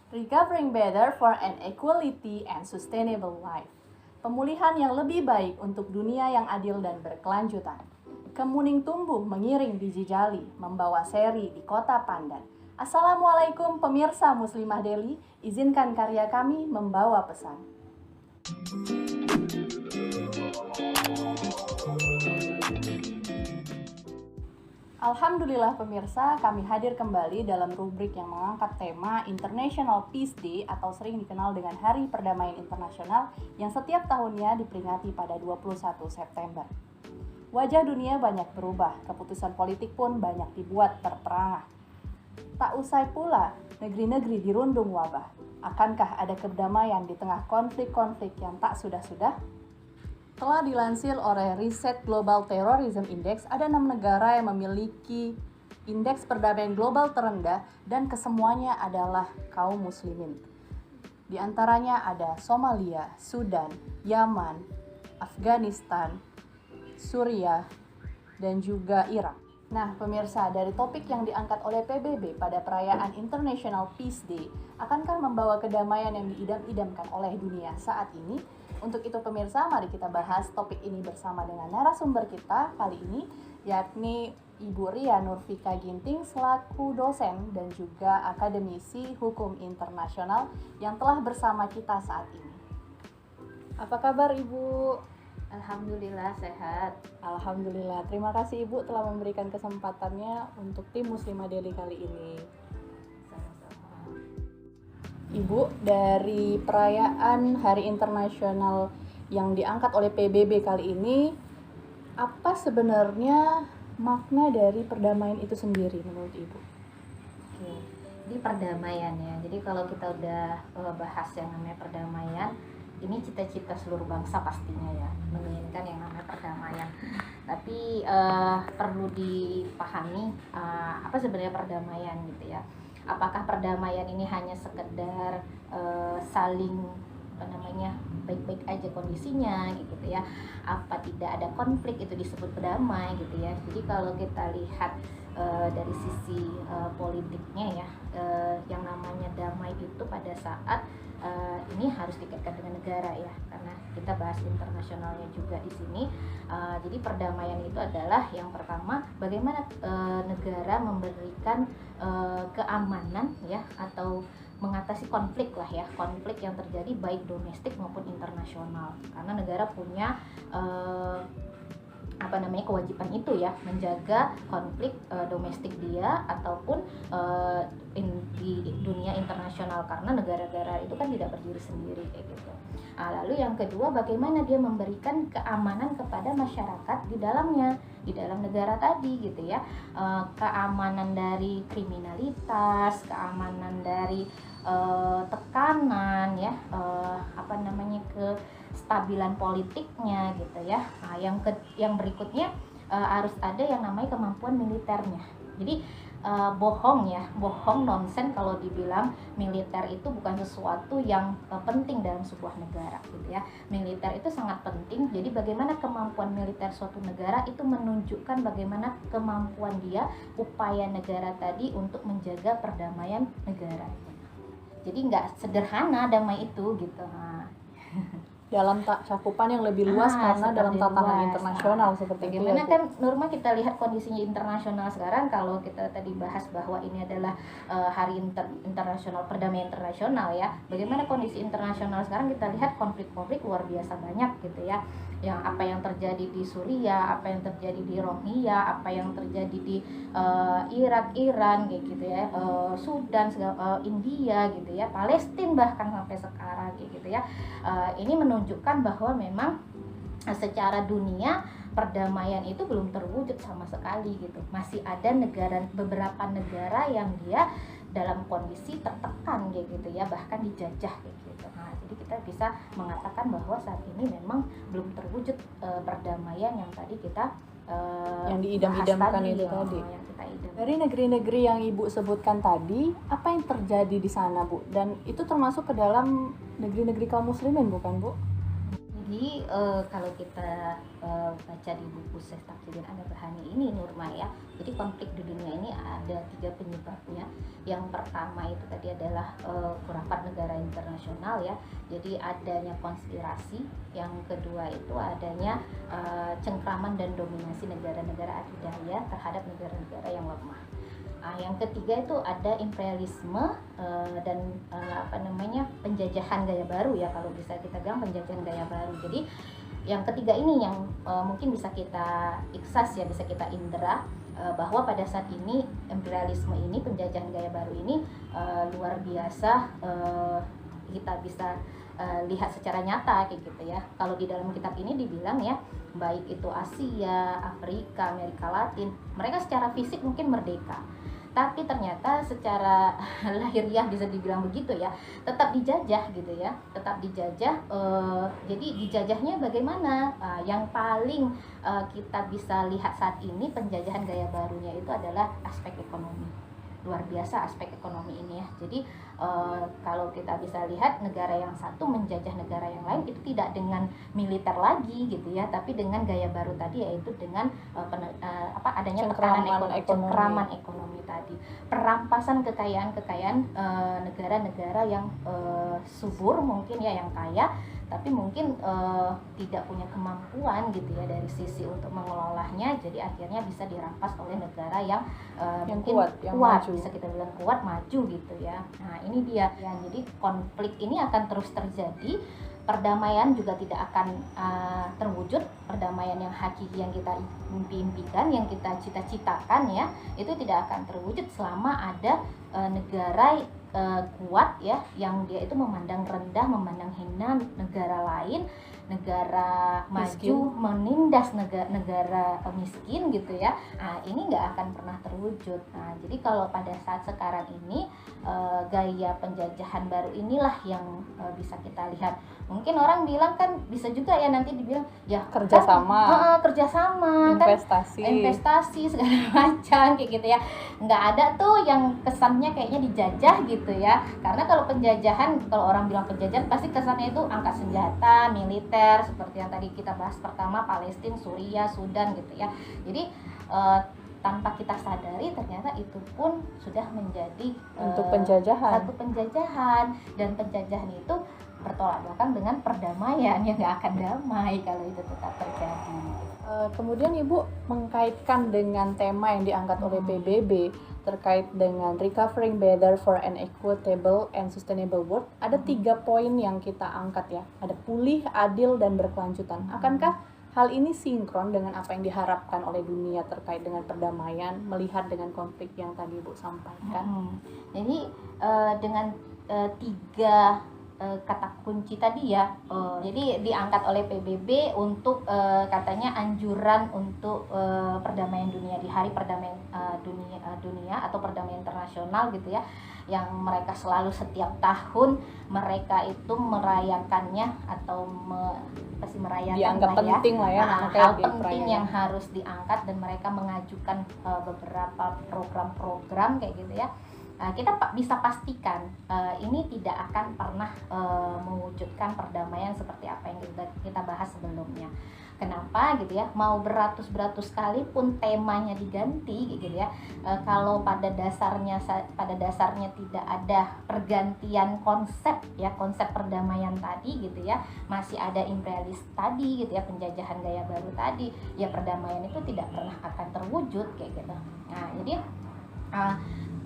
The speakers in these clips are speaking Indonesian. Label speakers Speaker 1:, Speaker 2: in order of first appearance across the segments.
Speaker 1: Recovering better for an equality and sustainable life. Pemulihan yang lebih baik untuk dunia yang adil dan berkelanjutan. Kemuning tumbuh mengiring biji jali, membawa seri di kota Pandan. Assalamualaikum pemirsa Muslimah Delhi, izinkan karya kami membawa pesan. Alhamdulillah pemirsa, kami hadir kembali dalam rubrik yang mengangkat tema International Peace Day atau sering dikenal dengan Hari Perdamaian Internasional yang setiap tahunnya diperingati pada 21 September. Wajah dunia banyak berubah, keputusan politik pun banyak dibuat terperangah. Tak usai pula, negeri-negeri dirundung wabah. Akankah ada kedamaian di tengah konflik-konflik yang tak sudah-sudah? Telah dilansir oleh Riset Global Terrorism Index, ada 6 negara yang memiliki indeks perdamaian global terendah dan kesemuanya adalah kaum muslimin. Di antaranya ada Somalia, Sudan, Yaman, Afghanistan, Suriah, dan juga Irak. Nah, pemirsa, dari topik yang diangkat oleh PBB pada perayaan International Peace Day, akankah membawa kedamaian yang diidam-idamkan oleh dunia saat ini? Untuk itu pemirsa, mari kita bahas topik ini bersama dengan narasumber kita kali ini, yakni Ibu Ria Nurfika Ginting selaku dosen dan juga akademisi hukum internasional yang telah bersama kita saat ini. Apa kabar Ibu?
Speaker 2: Alhamdulillah sehat.
Speaker 1: Alhamdulillah, terima kasih Ibu telah memberikan kesempatannya untuk tim Muslimah Delhi kali ini.
Speaker 2: Sama-sama.
Speaker 1: Ibu, dari perayaan Hari Internasional yang diangkat oleh PBB kali ini, apa sebenarnya makna dari perdamaian itu sendiri menurut Ibu?
Speaker 2: Oke. Jadi perdamaian ya. Jadi kalau kita udah bahas yang namanya perdamaian, ini cita-cita seluruh bangsa pastinya ya, menginginkan yang namanya perdamaian. Tapi perlu dipahami apa sebenarnya perdamaian gitu ya. Apakah perdamaian ini hanya sekedar saling baik-baik aja kondisinya gitu ya, apa tidak ada konflik itu disebut berdamai gitu ya. Jadi kalau kita lihat dari sisi politiknya ya, yang namanya damai itu pada saat ini harus dikaitkan dengan negara ya, karena kita bahas internasionalnya juga di sini. Jadi perdamaian itu adalah yang pertama bagaimana negara memberikan keamanan ya, atau mengatasi konflik lah ya, konflik yang terjadi baik domestik maupun internasional, karena negara punya kewajiban itu ya, menjaga konflik domestik dia ataupun di dunia internasional, karena negara-negara itu kan tidak berdiri sendiri kayak gitu. Lalu yang kedua, bagaimana dia memberikan keamanan kepada masyarakat di dalamnya, di dalam negara tadi gitu ya, keamanan dari kriminalitas, keamanan dari tekanan ya, kestabilan politiknya gitu ya. Yang berikutnya harus ada yang namanya kemampuan militernya. Jadi bohong nonsen kalau dibilang militer itu bukan sesuatu yang penting dalam sebuah negara gitu ya. Militer itu sangat penting. Jadi bagaimana kemampuan militer suatu negara itu menunjukkan bagaimana kemampuan dia, upaya negara tadi untuk menjaga perdamaian negara. Jadi nggak sederhana damai itu gitu.
Speaker 1: Dalam cakupan yang lebih luas karena dalam tatanan internasional seperti itu.
Speaker 2: Bagaimana kan Nurma kita lihat kondisinya internasional sekarang, kalau kita tadi bahas bahwa ini adalah Hari Internasional Perdamaian Internasional ya. Bagaimana kondisi internasional sekarang, kita lihat konflik-konflik luar biasa banyak gitu ya. Yang apa yang terjadi di Suriah, apa yang terjadi di Rohingya, apa yang terjadi di Irak, Iran kayak gitu ya, Sudan, India gitu ya, Palestina bahkan sampai sekarang kayak gitu ya. Ini menunjukkan bahwa memang secara dunia perdamaian itu belum terwujud sama sekali gitu. Masih ada beberapa negara yang dia dalam kondisi tertekan kayak gitu ya, bahkan dijajah kayak gitu. Jadi kita bisa mengatakan bahwa saat ini memang belum terwujud perdamaian yang tadi kita
Speaker 1: yang diidam-idamkan itu
Speaker 2: ya,
Speaker 1: tadi.
Speaker 2: Yang kita idam.
Speaker 1: Dari negeri-negeri yang Ibu sebutkan tadi, apa yang terjadi di sana, Bu? Dan itu termasuk ke dalam negeri-negeri kaum muslimin, bukan, Bu?
Speaker 2: Jadi kalau kita baca di buku Syekh Taqiyuddin An-Nabhani ini Nurma ya, jadi konflik di dunia ini ada 3 penyebabnya. Yang pertama itu tadi adalah khurafat negara internasional ya, jadi adanya konspirasi. Yang kedua itu adanya cengkraman dan dominasi negara-negara adidaya terhadap negara-negara yang lemah. Yang ketiga itu ada imperialisme dan penjajahan gaya baru ya, kalau bisa kita bilang penjajahan gaya baru. Jadi yang ketiga ini yang mungkin bisa kita ikhsas ya, bisa kita indera bahwa pada saat ini imperialisme ini, penjajahan gaya baru ini luar biasa, kita bisa lihat secara nyata kayak gitu ya. Kalau di dalam kitab ini dibilang ya, baik itu Asia, Afrika, Amerika Latin, mereka secara fisik mungkin merdeka, tapi ternyata secara lahiriah bisa dibilang begitu ya, tetap dijajah gitu ya, tetap dijajah. Jadi dijajahnya bagaimana? Yang paling kita bisa lihat saat ini penjajahan gaya barunya itu adalah aspek ekonomi. Luar biasa aspek ekonomi ini ya. Jadi kalau kita bisa lihat, negara yang satu menjajah negara yang lain itu tidak dengan militer lagi gitu ya, tapi dengan gaya baru tadi, yaitu dengan adanya tekanan cengkraman ekonomi tadi, perampasan kekayaan negara-negara yang subur mungkin ya, yang kaya, tapi mungkin tidak punya kemampuan gitu ya dari sisi untuk mengelolanya, jadi akhirnya bisa dirampas oleh negara yang mungkin kuat, bisa kita bilang kuat, maju gitu ya. Nah ini dia ya, jadi konflik ini akan terus terjadi, perdamaian juga tidak akan terwujud, perdamaian yang hakiki yang kita impikan, yang kita cita-citakan ya, itu tidak akan terwujud selama ada negara kuat ya, yang dia itu memandang rendah, memandang hina negara lain, negara maju menindas negara miskin gitu ya. Nah ini nggak akan pernah terwujud. Nah jadi kalau pada saat sekarang ini gaya penjajahan baru inilah yang bisa kita lihat. Mungkin orang bilang kan, bisa juga ya nanti dibilang ya
Speaker 1: kerjasama,
Speaker 2: investasi segala macam kayak gitu ya. Nggak ada tuh yang kesannya kayaknya dijajah gitu ya. Karena kalau penjajahan, kalau orang bilang penjajahan pasti kesannya itu angkat senjata, militer, seperti yang tadi kita bahas pertama, Palestina, Suriah, Sudan gitu ya. Jadi tanpa kita sadari ternyata itu pun sudah menjadi
Speaker 1: untuk penjajahan.
Speaker 2: Satu penjajahan, dan penjajahan itu bertolak belakang dengan perdamaian yang nggak akan damai kalau itu tetap terjadi.
Speaker 1: Kemudian Ibu mengkaitkan dengan tema yang diangkat oleh PBB terkait dengan recovering better for an equitable and sustainable world. Ada 3 poin yang kita angkat ya. Ada pulih, adil, dan berkelanjutan. Akankah hal ini sinkron dengan apa yang diharapkan oleh dunia terkait dengan perdamaian, melihat dengan konflik yang tadi Ibu sampaikan?
Speaker 2: Jadi dengan 3 kata kunci tadi ya, jadi diangkat oleh PBB untuk katanya anjuran untuk perdamaian dunia, di hari perdamaian dunia atau perdamaian internasional gitu ya, yang mereka selalu setiap tahun mereka itu merayakannya atau merayakan
Speaker 1: dianggap penting lah ya,
Speaker 2: hal penting yang harus diangkat, dan mereka mengajukan beberapa program-program kayak gitu ya. Kita bisa pastikan ini tidak akan pernah mewujudkan perdamaian seperti apa yang kita bahas sebelumnya. Kenapa gitu ya? Mau beratus-beratus kali pun temanya diganti gitu ya. Kalau pada dasarnya tidak ada pergantian konsep ya, konsep perdamaian tadi gitu ya, masih ada imperialis tadi gitu ya, penjajahan gaya baru tadi, ya perdamaian itu tidak pernah akan terwujud kayak gitu. Nah, jadi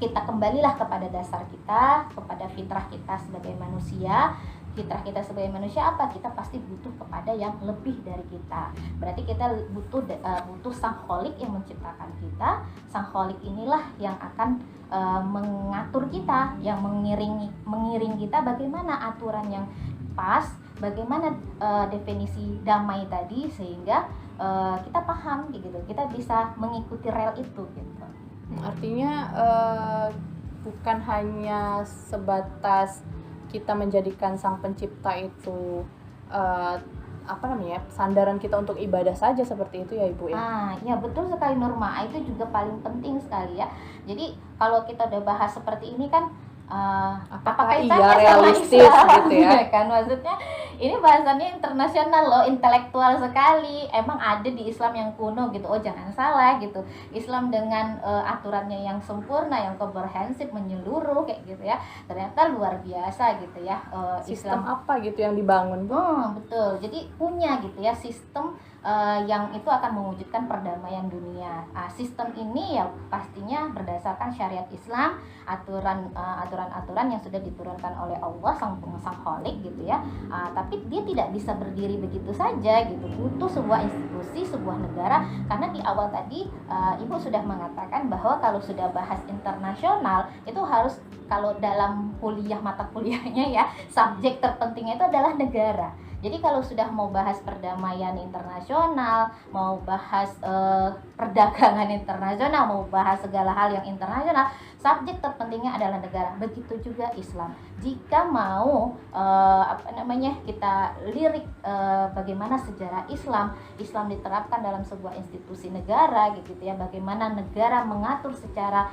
Speaker 2: kita kembalilah kepada dasar kita, kepada fitrah kita sebagai manusia. Fitrah kita sebagai manusia apa? Kita pasti butuh kepada yang lebih dari kita. Berarti kita butuh sang kholik yang menciptakan kita. Sang kholik inilah yang akan mengatur kita, yang mengiring kita bagaimana aturan yang pas, bagaimana definisi damai tadi, sehingga kita paham gitu. Kita bisa mengikuti rel itu gitu.
Speaker 1: Artinya bukan hanya sebatas kita menjadikan sang pencipta itu sandaran kita untuk ibadah saja, seperti itu ya Ibu ya.
Speaker 2: Ya betul sekali Nurma, itu juga paling penting sekali ya. Jadi kalau kita udah bahas seperti ini kan,
Speaker 1: apakah iya realistis gitu ya?
Speaker 2: Kan maksudnya Ini bahasannya internasional loh, intelektual sekali. Emang ada di Islam yang kuno gitu. Oh, jangan salah gitu. Islam dengan aturannya yang sempurna, yang komprehensif, menyeluruh kayak gitu ya. Ternyata luar biasa gitu ya.
Speaker 1: Sistem
Speaker 2: Islam.
Speaker 1: apa gitu yang dibangun, Bu?
Speaker 2: Betul. Jadi punya gitu ya sistem yang itu akan mewujudkan perdamaian dunia. Sistem ini ya pastinya berdasarkan syariat Islam, aturan-aturan yang sudah diturunkan oleh Allah sang Khalik gitu ya. Tapi dia tidak bisa berdiri begitu saja gitu. Butuh sebuah institusi, sebuah negara. Karena di awal tadi Ibu sudah mengatakan bahwa kalau sudah bahas internasional itu harus, kalau dalam kuliah mata kuliahnya ya, subjek terpentingnya itu adalah negara. Jadi kalau sudah mau bahas perdamaian internasional, mau bahas perdagangan internasional, mau bahas segala hal yang internasional, subjek terpentingnya adalah negara. Begitu juga Islam. Jika mau kita lirik bagaimana sejarah Islam diterapkan dalam sebuah institusi negara gitu ya, bagaimana negara mengatur secara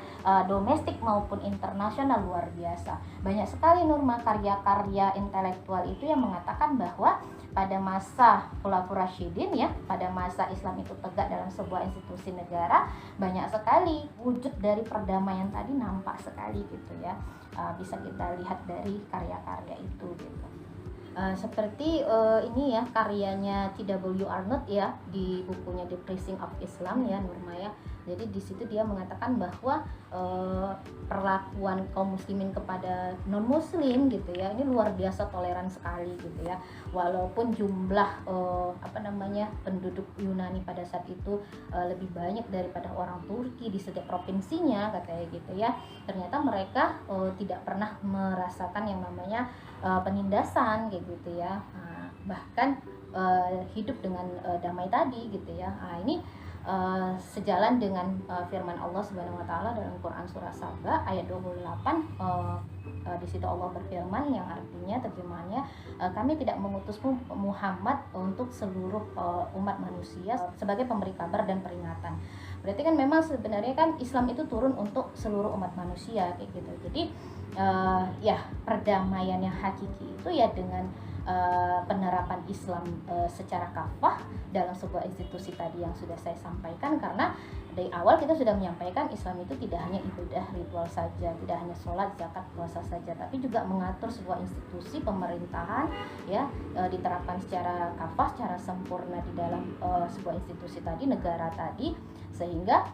Speaker 2: domestik maupun internasional, luar biasa. Banyak sekali Nurma karya-karya intelektual itu yang mengatakan bahwa pada masa Khulafaur Rasyidin ya, pada masa Islam itu tegak dalam sebuah institusi negara, banyak sekali wujud dari perdamaian tadi nampak sekali gitu ya. Bisa kita lihat dari karya-karya itu gitu. Seperti ini ya, karyanya T.W. Arnold ya, di bukunya The Preaching of Islam ya Nurma ya. Jadi di situ dia mengatakan bahwa perlakuan kaum muslimin kepada non muslim gitu ya, ini luar biasa toleran sekali gitu ya. Walaupun jumlah penduduk Yunani pada saat itu lebih banyak daripada orang Turki di setiap provinsinya katanya gitu ya, ternyata mereka tidak pernah merasakan yang namanya penindasan kayak gitu ya. Bahkan hidup dengan damai tadi gitu ya. Ini sejalan dengan firman Allah Subhanahu wa taala dalam Quran surah Saba ayat 28. Di situ Allah berfirman yang artinya, terjemahannya, kami tidak mengutusmu Muhammad untuk seluruh umat manusia sebagai pemberi kabar dan peringatan. Berarti kan memang sebenarnya kan Islam itu turun untuk seluruh umat manusia kayak gitu. Jadi ya perdamaian yang hakiki itu ya dengan penerapan Islam secara kafah dalam sebuah institusi tadi yang sudah saya sampaikan. Karena dari awal kita sudah menyampaikan Islam itu tidak hanya ibadah ritual saja, tidak hanya sholat, zakat, puasa saja, tapi juga mengatur sebuah institusi pemerintahan ya, diterapkan secara kafah, secara sempurna di dalam sebuah institusi tadi, negara tadi, sehingga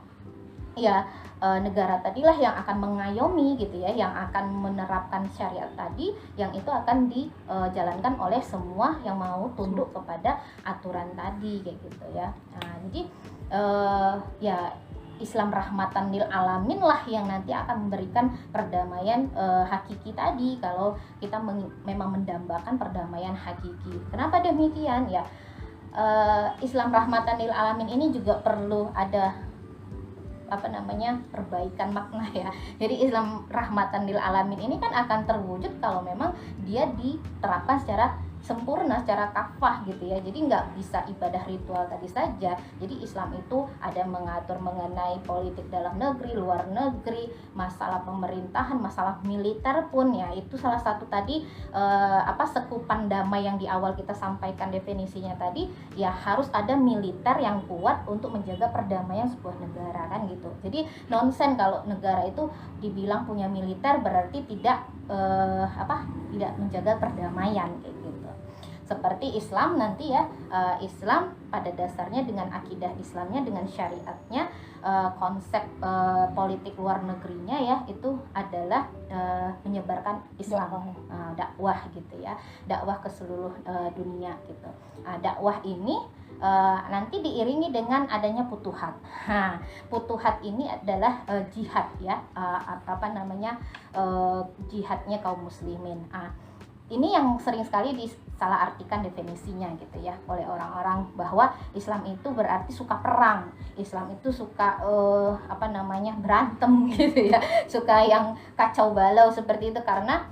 Speaker 2: ya negara tadilah yang akan mengayomi gitu ya, yang akan menerapkan syariat tadi, yang itu akan dijalankan oleh semua yang mau tunduk kepada aturan tadi kayak gitu ya. Jadi ya Islam rahmatan lil alamin lah yang nanti akan memberikan perdamaian hakiki tadi, kalau kita memang mendambakan perdamaian hakiki. Kenapa demikian ya? Islam rahmatan lil alamin ini juga perlu ada perbaikan makna ya. Jadi Islam rahmatan lil alamin ini kan akan terwujud kalau memang dia diterapkan secara sempurna, secara kafah gitu ya. Jadi nggak bisa ibadah ritual tadi saja. Jadi Islam itu ada mengatur mengenai politik dalam negeri, luar negeri, masalah pemerintahan, masalah militer pun ya. Itu salah satu tadi sekupan damai yang di awal kita sampaikan definisinya tadi, ya harus ada militer yang kuat untuk menjaga perdamaian sebuah negara kan gitu. Jadi nonsen kalau negara itu dibilang punya militer berarti tidak tidak menjaga perdamaian kayak gitu. Seperti Islam nanti ya, Islam pada dasarnya dengan akidah Islamnya, dengan syariatnya, konsep politik luar negerinya ya itu adalah menyebarkan Islam, dakwah gitu ya, dakwah ke seluruh dunia gitu. Dakwah ini nanti diiringi dengan adanya futuhat. Futuhat ini adalah jihad ya, jihadnya kaum muslimin. Ini yang sering sekali disalah artikan definisinya gitu ya oleh orang-orang, bahwa Islam itu berarti suka perang, Islam itu suka berantem gitu ya, suka yang kacau balau seperti itu karena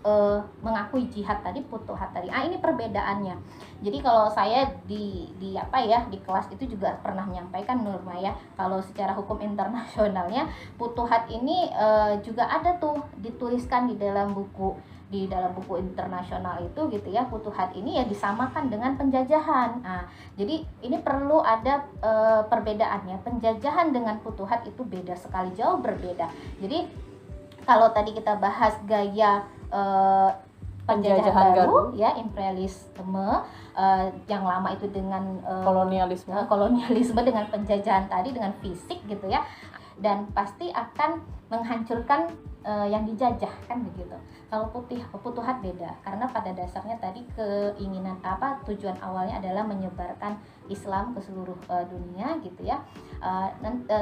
Speaker 2: mengakui jihad tadi, futuhat tadi. Ini perbedaannya. Jadi kalau saya di kelas itu juga pernah menyampaikan Nurma ya, kalau secara hukum internasionalnya futuhat ini juga ada tuh dituliskan di dalam buku di dalam buku internasional itu gitu ya, futuhat ini ya disamakan dengan penjajahan. Nah, jadi ini perlu ada perbedaannya. Penjajahan dengan futuhat itu beda sekali, jauh berbeda. Jadi kalau tadi kita bahas gaya penjajahan baru ya, imperialisme, yang lama itu dengan kolonialisme dengan penjajahan tadi, dengan fisik gitu ya, dan pasti akan menghancurkan yang dijajah, kan begitu. Kalau futuhat beda, karena pada dasarnya tadi keinginan tujuan awalnya adalah menyebarkan Islam ke seluruh dunia gitu ya.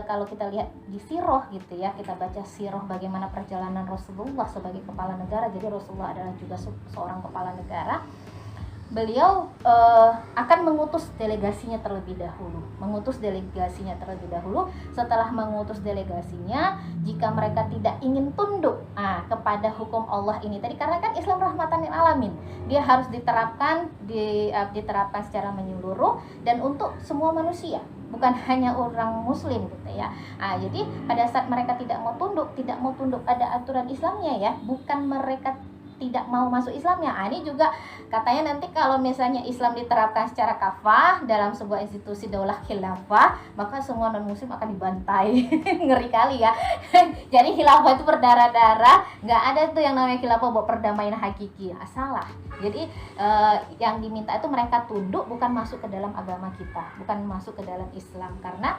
Speaker 2: Kalau kita lihat di sirah gitu ya, kita baca sirah bagaimana perjalanan Rasulullah sebagai kepala negara. Jadi Rasulullah adalah juga seorang kepala negara. Beliau akan mengutus delegasinya terlebih dahulu. Setelah mengutus delegasinya, jika mereka tidak ingin tunduk kepada hukum Allah ini tadi, karena kan Islam rahmatan lil alamin, dia harus diterapkan secara menyeluruh dan untuk semua manusia, bukan hanya orang muslim gitu ya. Jadi pada saat mereka tidak mau tunduk pada aturan Islamnya ya, bukan mereka tidak mau masuk Islamnya. Ini juga katanya nanti kalau misalnya Islam diterapkan secara kafah dalam sebuah institusi daulah khilafah, maka semua non muslim akan dibantai. Ngeri kali ya. Jadi khilafah itu berdarah-darah, nggak ada tuh yang namanya khilafah buat perdamaian hakiki. Salah. Jadi yang diminta itu mereka tunduk, bukan masuk ke dalam agama kita, bukan masuk ke dalam Islam, karena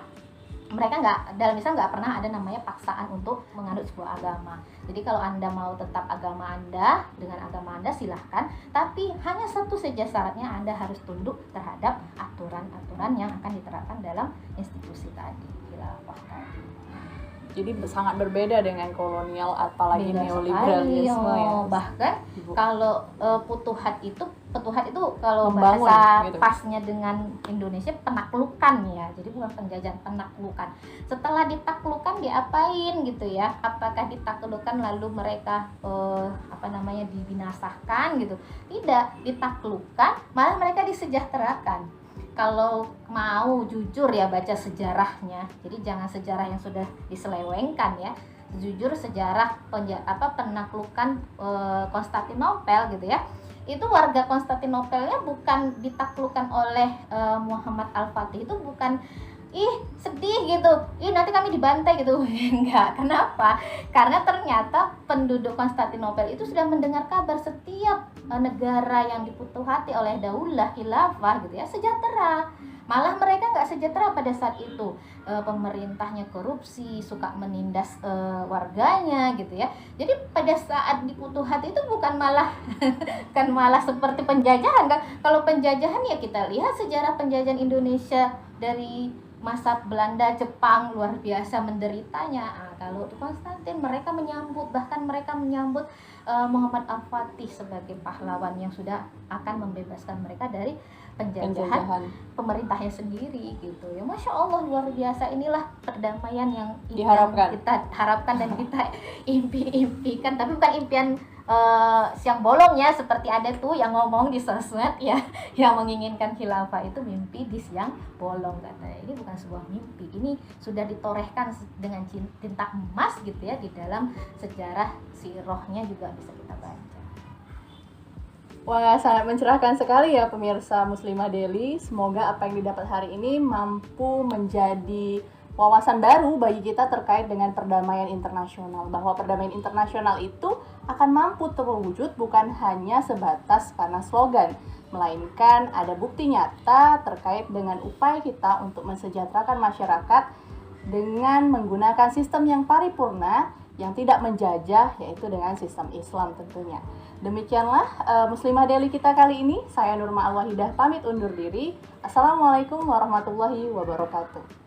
Speaker 2: mereka dalam Islam nggak pernah ada namanya paksaan untuk menganut sebuah agama. Jadi kalau Anda mau tetap agama Anda dengan agama Anda silahkan, tapi hanya satu saja syaratnya, Anda harus tunduk terhadap aturan-aturan yang akan diterapkan dalam institusi tadi, khilafah tadi.
Speaker 1: Jadi sangat berbeda dengan kolonial apalagi neoliberalisme ya.
Speaker 2: Bahkan kalau futuhat itu kalau membangun, bahasa gitu. Pasnya dengan Indonesia penaklukan ya. Jadi bukan penjajahan, penaklukan. Setelah ditaklukkan diapain gitu ya? Apakah ditaklukkan lalu mereka dibinasakan gitu? Tidak, ditaklukkan malah mereka disejahterakan. Kalau mau jujur ya baca sejarahnya, jadi jangan sejarah yang sudah diselewengkan ya, jujur sejarah penaklukan Konstantinopel gitu ya. Itu warga Konstantinopelnya bukan ditaklukkan oleh Muhammad Al-Fatih, itu bukan sedih gitu, nanti kami dibantai gitu. Enggak, kenapa? Karena ternyata penduduk Konstantinopel itu sudah mendengar kabar setiap negara yang difutuhati oleh daulah khilafah gitu ya sejahtera. Malah mereka nggak sejahtera pada saat itu. Pemerintahnya korupsi, suka menindas warganya gitu ya. Jadi pada saat difutuhati itu bukan malah seperti penjajahan kan. Kalau penjajahan ya kita lihat sejarah penjajahan Indonesia dari masa Belanda, Jepang, luar biasa menderitanya. Kalau Konstantin mereka menyambut Muhammad Al-Fatih sebagai pahlawan yang sudah akan membebaskan mereka dari penjajahan pemerintahnya sendiri gitu ya. Masya Allah, luar biasa. Inilah perdamaian yang kita harapkan dan kita impi-impikan, tapi bukan impian siang bolong ya, seperti ada tuh yang ngomong di sosmed ya, yang menginginkan khilafah itu mimpi di siang bolong katanya. Ini bukan sebuah mimpi, ini sudah ditorehkan dengan tinta emas gitu ya di dalam sejarah sirahnya juga bisa kita baca.
Speaker 1: Wah, sangat mencerahkan sekali ya pemirsa Muslimah Daily. Semoga apa yang didapat hari ini mampu menjadi wawasan baru bagi kita terkait dengan perdamaian internasional, bahwa perdamaian internasional itu akan mampu terwujud bukan hanya sebatas karena slogan, melainkan ada bukti nyata terkait dengan upaya kita untuk mensejahterakan masyarakat dengan menggunakan sistem yang paripurna yang tidak menjajah, yaitu dengan sistem Islam tentunya. Demikianlah Muslimah Daily kita kali ini. Saya Nurma Al-Wahidah pamit undur diri. Assalamualaikum warahmatullahi wabarakatuh.